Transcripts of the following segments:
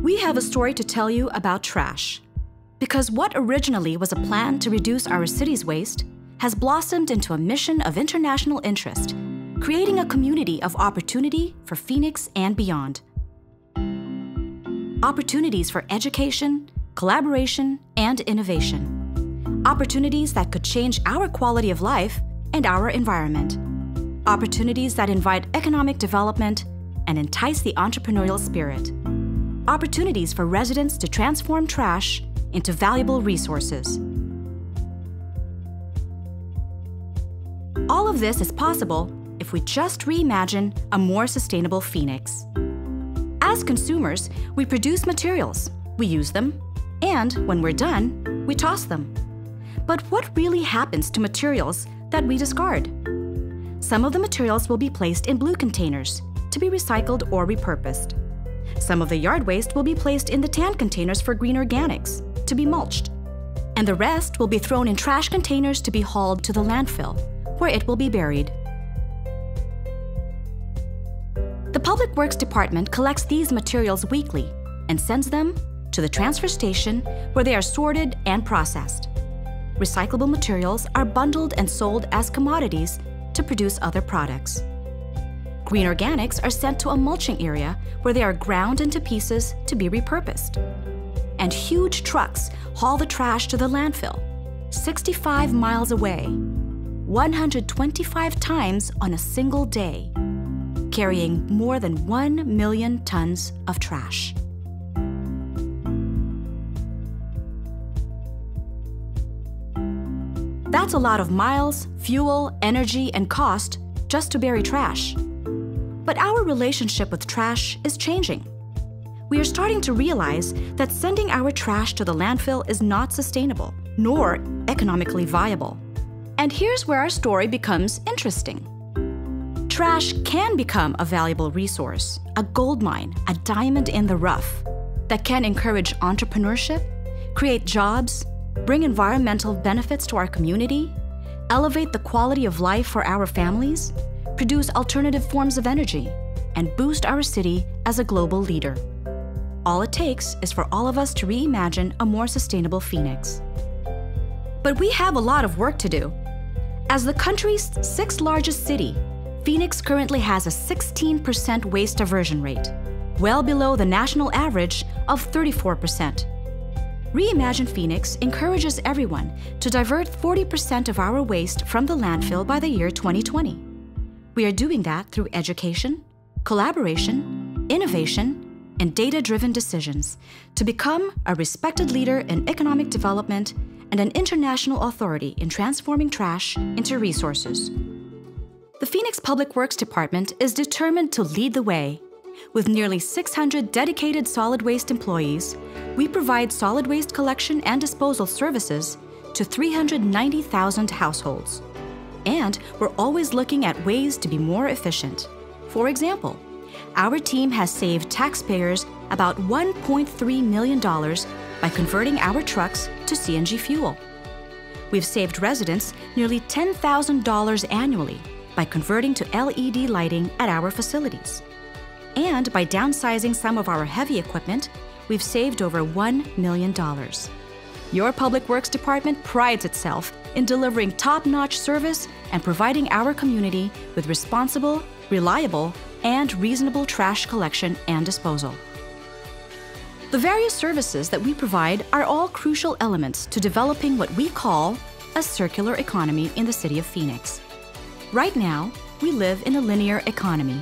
We have a story to tell you about trash. Because what originally was a plan to reduce our city's waste has blossomed into a mission of international interest, creating a community of opportunity for Phoenix and beyond. Opportunities for education, collaboration, and innovation. Opportunities that could change our quality of life and our environment. Opportunities that invite economic development and entice the entrepreneurial spirit. Opportunities for residents to transform trash into valuable resources. All of this is possible if we just reimagine a more sustainable Phoenix. As consumers, we produce materials, we use them, and when we're done, we toss them. But what really happens to materials that we discard? Some of the materials will be placed in blue containers to be recycled or repurposed. Some of the yard waste will be placed in the tan containers for green organics to be mulched. And the rest will be thrown in trash containers to be hauled to the landfill, where it will be buried. The Public Works Department collects these materials weekly and sends them to the transfer station where they are sorted and processed. Recyclable materials are bundled and sold as commodities to produce other products. Green organics are sent to a mulching area where they are ground into pieces to be repurposed. And huge trucks haul the trash to the landfill, 65 miles away, 125 times on a single day, carrying more than 1 million tons of trash. That's a lot of miles, fuel, energy, and cost just to bury trash. But our relationship with trash is changing. We are starting to realize that sending our trash to the landfill is not sustainable, nor economically viable. And here's where our story becomes interesting. Trash can become a valuable resource, a goldmine, a diamond in the rough, that can encourage entrepreneurship, create jobs, bring environmental benefits to our community, elevate the quality of life for our families, produce alternative forms of energy, and boost our city as a global leader. All it takes is for all of us to reimagine a more sustainable Phoenix. But we have a lot of work to do. As the country's 6th largest city, Phoenix currently has a 16% waste diversion rate, well below the national average of 34%. Reimagine Phoenix encourages everyone to divert 40% of our waste from the landfill by the year 2020. We are doing that through education, collaboration, innovation, and data-driven decisions to become a respected leader in economic development and an international authority in transforming trash into resources. The Phoenix Public Works Department is determined to lead the way. With nearly 600 dedicated solid waste employees, we provide solid waste collection and disposal services to 390,000 households. And we're always looking at ways to be more efficient. For example, our team has saved taxpayers about $1.3 million by converting our trucks to CNG fuel. We've saved residents nearly $10,000 annually by converting to LED lighting at our facilities. And by downsizing some of our heavy equipment, we've saved over $1 million. Your Public Works Department prides itself in delivering top-notch service and providing our community with responsible, reliable, and reasonable trash collection and disposal. The various services that we provide are all crucial elements to developing what we call a circular economy in the city of Phoenix. Right now, we live in a linear economy.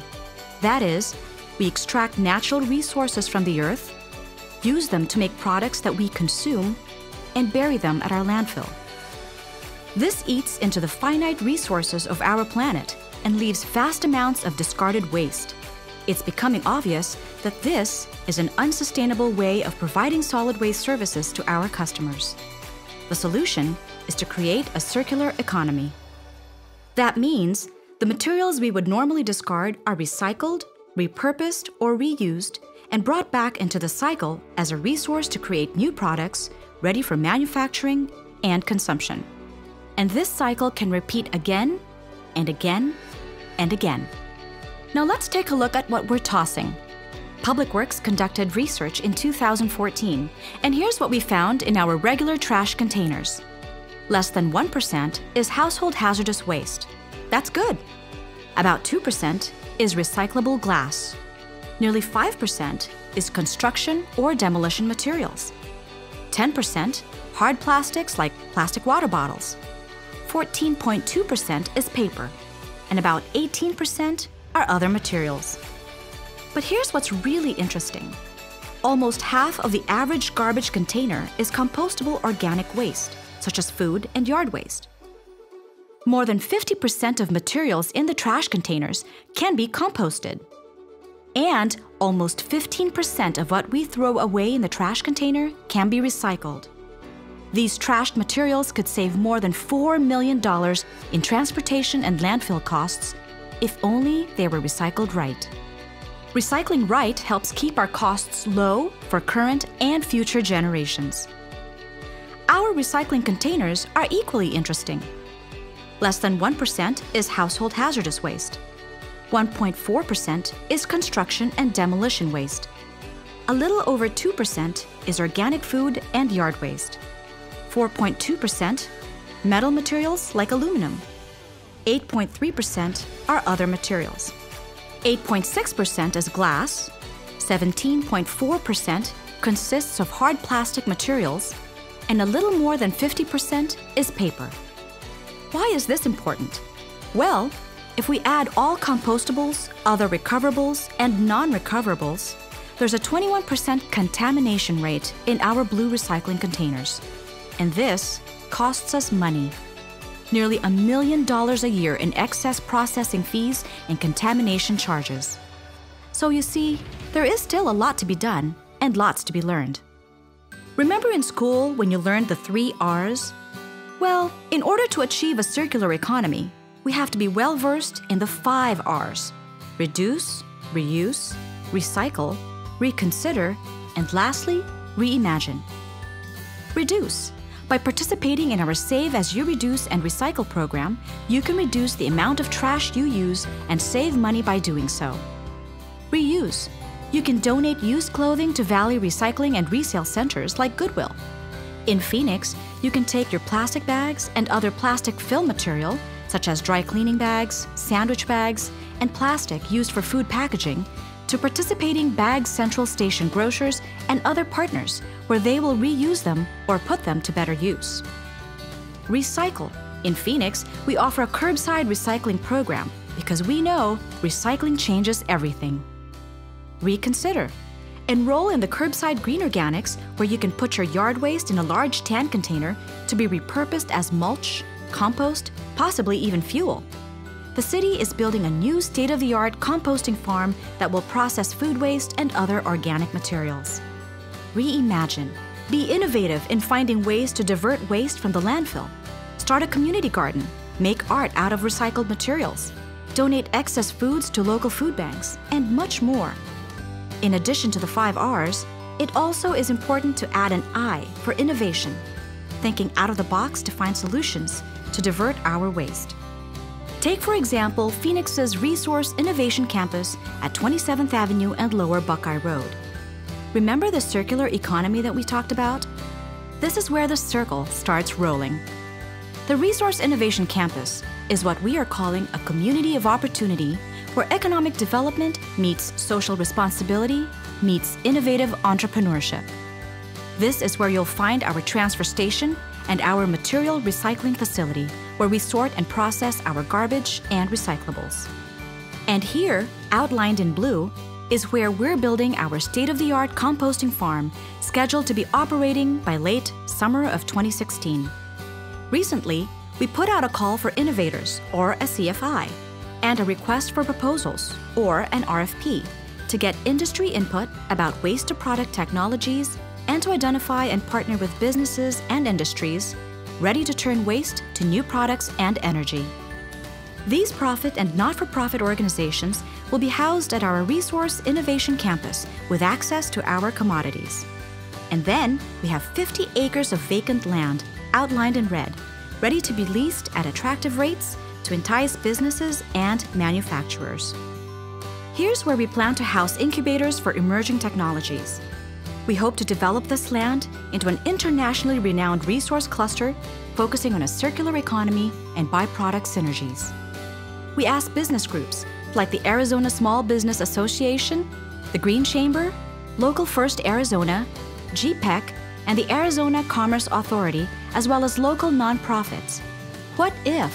That is, we extract natural resources from the earth, use them to make products that we consume, and bury them at our landfill. This eats into the finite resources of our planet and leaves vast amounts of discarded waste. It's becoming obvious that this is an unsustainable way of providing solid waste services to our customers. The solution is to create a circular economy. That means the materials we would normally discard are recycled, repurposed, or reused and brought back into the cycle as a resource to create new products ready for manufacturing and consumption. And this cycle can repeat again and again and again. Now let's take a look at what we're tossing. Public Works conducted research in 2014, and here's what we found in our regular trash containers. Less than 1% is household hazardous waste. That's good. About 2% is recyclable glass. Nearly 5% is construction or demolition materials. 10% hard plastics like plastic water bottles. 14.2% is paper, and about 18% are other materials. But here's what's really interesting. Almost half of the average garbage container is compostable organic waste, such as food and yard waste. More than 50% of materials in the trash containers can be composted. And almost 15% of what we throw away in the trash container can be recycled. These trashed materials could save more than $4 million in transportation and landfill costs if only they were recycled right. Recycling right helps keep our costs low for current and future generations. Our recycling containers are equally interesting. Less than 1% is household hazardous waste. 1.4% is construction and demolition waste. A little over 2% is organic food and yard waste. 4.2% metal materials like aluminum. 8.3% are other materials. 8.6% is glass. 17.4% consists of hard plastic materials, and a little more than 50% is paper. Why is this important? Well, if we add all compostables, other recoverables, and non-recoverables, there's a 21% contamination rate in our blue recycling containers. And this costs us money. Nearly $1 million a year in excess processing fees and contamination charges. So you see, there is still a lot to be done and lots to be learned. Remember in school when you learned the 3 R's? Well, in order to achieve a circular economy, we have to be well-versed in the 5 R's: reduce, reuse, recycle, reconsider, and lastly, reimagine. Reduce. By participating in our Save as You Reduce and Recycle program, you can reduce the amount of trash you use and save money by doing so. Reuse. You can donate used clothing to Valley Recycling and Resale Centers like Goodwill. In Phoenix, you can take your plastic bags and other plastic fill material, such as dry cleaning bags, sandwich bags, and plastic used for food packaging, to participating Bag Central Station grocers and other partners where they will reuse them or put them to better use. Recycle. In Phoenix, we offer a curbside recycling program because we know recycling changes everything. Reconsider. Enroll in the Curbside Green Organics, where you can put your yard waste in a large tan container to be repurposed as mulch, compost, possibly even fuel. The city is building a new state-of-the-art composting farm that will process food waste and other organic materials. Reimagine. Be innovative in finding ways to divert waste from the landfill. Start a community garden. Make art out of recycled materials. Donate excess foods to local food banks, and much more. In addition to the 5 R's, it also is important to add an I for innovation, thinking out of the box to find solutions to divert our waste. Take, for example, Phoenix's Resource Innovation Campus at 27th Avenue and Lower Buckeye Road. Remember the circular economy that we talked about? This is where the circle starts rolling. The Resource Innovation Campus is what we are calling a community of opportunity where economic development meets social responsibility, meets innovative entrepreneurship. This is where you'll find our transfer station and our material recycling facility, where we sort and process our garbage and recyclables. And here, outlined in blue, is where we're building our state-of-the-art composting farm, scheduled to be operating by late summer of 2016. Recently, we put out a call for innovators, or a CFI, and a request for proposals, or an RFP, to get industry input about waste-to-product technologies and to identify and partner with businesses and industries ready to turn waste to new products and energy. These profit and not-for-profit organizations will be housed at our Resource Innovation Campus with access to our commodities. And then we have 50 acres of vacant land, outlined in red, ready to be leased at attractive rates to entice businesses and manufacturers. Here's where we plan to house incubators for emerging technologies. We hope to develop this land into an internationally renowned resource cluster focusing on a circular economy and byproduct synergies. We ask business groups like the Arizona Small Business Association, the Green Chamber, Local First Arizona, GPEC, and the Arizona Commerce Authority, as well as local nonprofits. What if?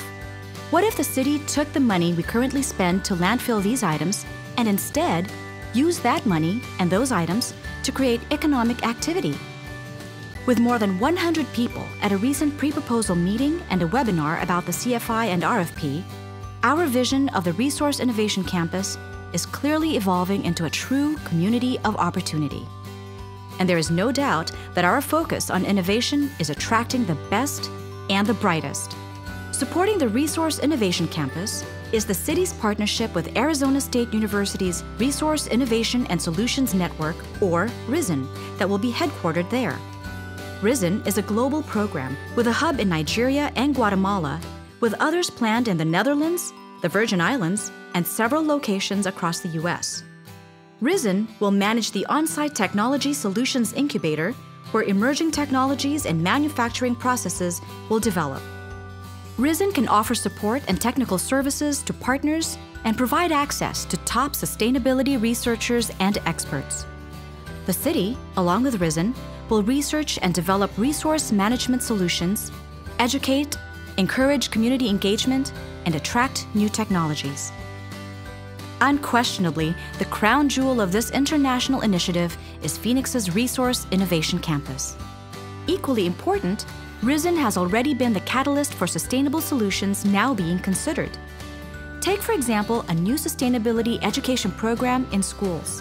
What if the city took the money we currently spend to landfill these items and instead use that money and those items to create economic activity? With more than 100 people at a recent pre-proposal meeting and a webinar about the CFI and RFP, our vision of the Resource Innovation Campus is clearly evolving into a true community of opportunity. And there is no doubt that our focus on innovation is attracting the best and the brightest. Supporting the Resource Innovation Campus is the city's partnership with Arizona State University's Resource Innovation and Solutions Network, or RISN, that will be headquartered there. RISN is a global program with a hub in Nigeria and Guatemala, with others planned in the Netherlands, the Virgin Islands, and several locations across the U.S. RISN will manage the on-site Technology Solutions Incubator, where emerging technologies and manufacturing processes will develop. RISN can offer support and technical services to partners and provide access to top sustainability researchers and experts. The city, along with RISN, will research and develop resource management solutions, educate, encourage community engagement, and attract new technologies. Unquestionably, the crown jewel of this international initiative is Phoenix's Resource Innovation Campus. Equally important, RISN has already been the catalyst for sustainable solutions now being considered. Take, for example, a new sustainability education program in schools.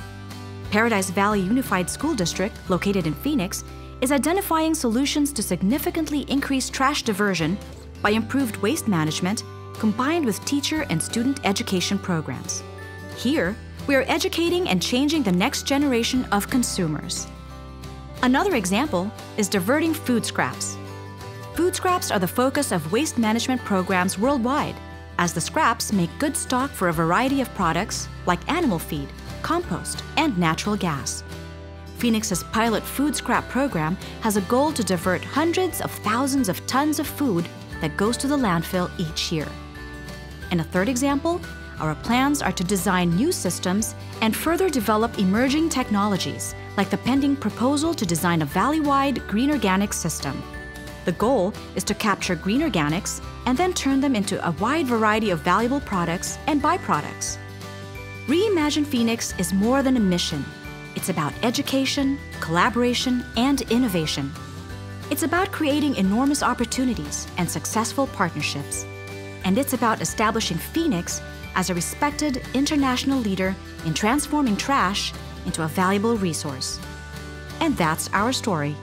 Paradise Valley Unified School District, located in Phoenix, is identifying solutions to significantly increase trash diversion by improved waste management combined with teacher and student education programs. Here, we are educating and changing the next generation of consumers. Another example is diverting food scraps. Food scraps are the focus of waste management programs worldwide, as the scraps make good stock for a variety of products like animal feed, compost, and natural gas. Phoenix's pilot food scrap program has a goal to divert hundreds of thousands of tons of food that goes to the landfill each year. In a third example, our plans are to design new systems and further develop emerging technologies, like the pending proposal to design a valley-wide green organics system. The goal is to capture green organics and then turn them into a wide variety of valuable products and byproducts. Reimagine Phoenix is more than a mission. It's about education, collaboration, and innovation. It's about creating enormous opportunities and successful partnerships. And it's about establishing Phoenix as a respected international leader in transforming trash into a valuable resource. And that's our story.